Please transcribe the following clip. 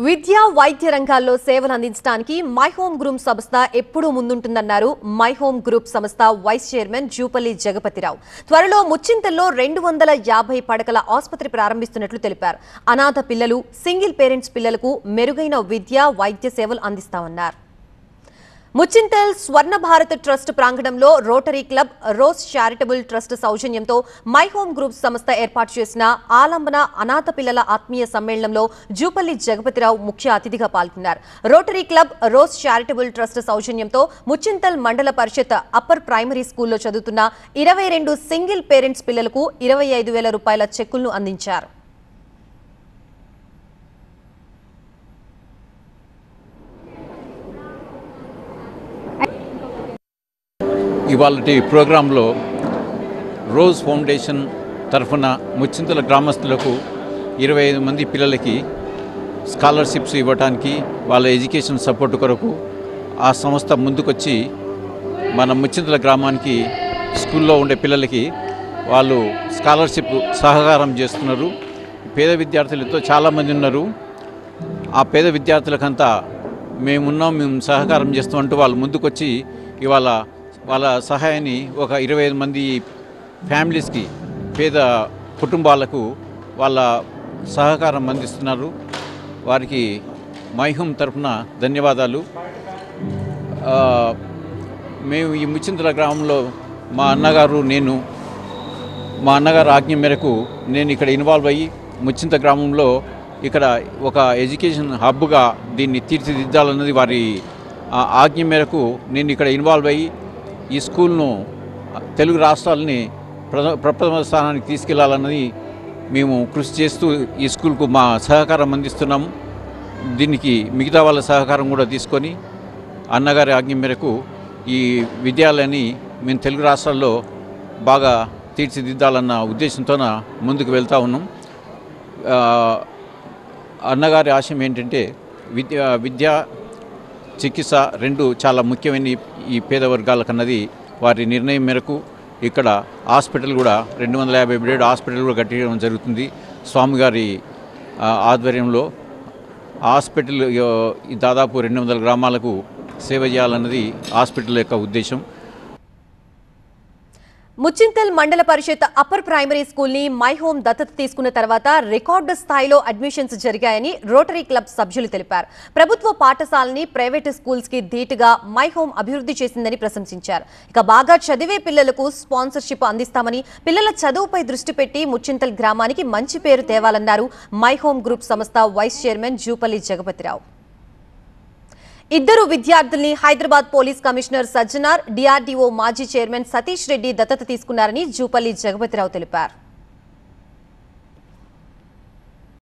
విద్యా వైద్య రంగాల్లో సేవలు అందించడానికి మై హోమ్ గ్రూప్ సంస్థ ఎప్పుడూ ముందుంటుందన్నారు మై హోమ్ గ్రూప్ సంస్థ వైస్ చైర్మన్ జూపల్లి జగపతిరావు. త్వరలో ముచ్చింతల్లో 250 పడకల ఆసుపత్రి ప్రారంభిస్తున్నట్లు తెలిపారు. అనాథ పిల్లలు, సింగిల్ పేరెంట్స్ పిల్లలకు మెరుగైన విద్యా వైద్య సేవలు అందిస్తామన్నారు. ముచ్చింతల్ స్వర్ణ భారత్ ట్రస్ట్ ప్రాంగణంలో rotary club, rose charitable trust సౌజన్యంతో మై హోమ్ గ్రూప్ సంస్థ ఏర్పాటు చేసిన ఆలంబన అనాథ పిల్లల ఆత్మీయ సమ్మేళనంలో జూపల్లి జగపతిరావు ముఖ్య అతిథిగా పాల్గొన్నారు. Rotary club, rose charitable trust సౌజన్యంతో ముచ్చింతల్ మండల పరిషత్ అప్పర్ ప్రైమరీ స్కూల్లో చదువుతున్న 22 సింగిల్ పేరెంట్స్ పిల్లలకు 25,000 రూపాయల చెక్కులను అందించారు. ఇవాళటి ప్రోగ్రాంలో రోజ్ ఫౌండేషన్ తరఫున ముచ్చింతల గ్రామస్తులకు 25 మంది పిల్లలకి స్కాలర్షిప్స్ ఇవ్వడానికి, వాళ్ళ ఎడ్యుకేషన్ సపోర్ట్ కొరకు ఆ సంస్థ ముందుకొచ్చి మన ముచ్చింతల గ్రామానికి స్కూల్లో ఉండే పిల్లలకి వాళ్ళు స్కాలర్షిప్ సహకారం చేస్తున్నారు. పేద విద్యార్థులతో చాలామంది ఉన్నారు. ఆ పేద విద్యార్థులకంతా మేము సహకారం చేస్తామంటూ వాళ్ళు ముందుకొచ్చి ఇవాళ వాళ్ళ సహాయాన్ని ఒక 25 మంది ఫ్యామిలీస్కి, పేద కుటుంబాలకు వాళ్ళ సహకారం అందిస్తున్నారు. వారికి మై హోమ్ తరఫున ధన్యవాదాలు. మేము ఈ ముచ్చింతల గ్రామంలో మా అన్నగారు ఆజ్ఞ మేరకు నేను ఇక్కడ ఇన్వాల్వ్ అయ్యి ముచ్చింత గ్రామంలో ఇక్కడ ఒక ఎడ్యుకేషన్ హబ్గా దీన్ని తీర్చిదిద్దాలన్నది వారి ఆజ్ఞ మేరకు నేను ఇక్కడ ఇన్వాల్వ్ అయ్యి ఈ స్కూల్ను తెలుగు రాష్ట్రాలని ప్రథమ స్థానానికి తీసుకెళ్లాలన్నది మేము కృషి చేస్తూ ఈ స్కూల్కు మా సహకారం అందిస్తున్నాము. దీనికి మిగతా వాళ్ళ సహకారం కూడా తీసుకొని అన్నగారి ఆజ్ఞ మేరకు ఈ విద్యాలయాన్ని మేము తెలుగు రాష్ట్రాల్లో బాగా తీర్చిదిద్దాలన్న ఉద్దేశంతోన ముందుకు వెళ్తూ ఉన్నాం. అన్నగారి ఆశయం ఏంటంటే విద్య చికిత్స రెండు చాలా ముఖ్యమైన ఈ పేద వర్గాలకన్నది వారి నిర్ణయం మేరకు ఇక్కడ హాస్పిటల్ కూడా 250 బెడ్ హాస్పిటల్ కూడా కట్టడం జరుగుతుంది. స్వామిగారి ఆధ్వర్యంలో హాస్పిటల్ దాదాపు 200 గ్రామాలకు సేవ చేయాలన్నది హాస్పిటల్ యొక్క ఉద్దేశం. ముచ్చింతల్ మండల పరిషత్ అప్పర్ ప్రైమరీ స్కూల్ ని మై హోమ్ దత్తత తీసుకున్న తర్వాత రికార్డు స్థాయిలో అడ్మిషన్స్ జరిగాయని రోటరీ క్లబ్ సభ్యులు తెలిపారు. ప్రభుత్వ పాఠశాలని ప్రైవేటు స్కూల్స్ కి ధీటుగా మై హోమ్ అభివృద్ధి చేసిందని ప్రశంసించారు. ఇక బాగా చదివే పిల్లలకు స్పాన్సర్షిప్ అందిస్తామని, పిల్లల చదువుపై దృష్టి పెట్టి ముచ్చింతల్ గ్రామానికి మంచి పేరు తేవాలన్నారు మై హోమ్ గ్రూప్ సంస్థ వైస్ చైర్మన్ జూపల్లి జగపతిరావు. ఇద్దరు విద్యార్థుల్ని Hyderabad police commissioner Sajjanar, DRDO మాజీ చైర్మన్ సతీష్ రెడ్డి దత్తత తీసుకున్నారని జూపల్లి జగపతిరావు తెలిపారు.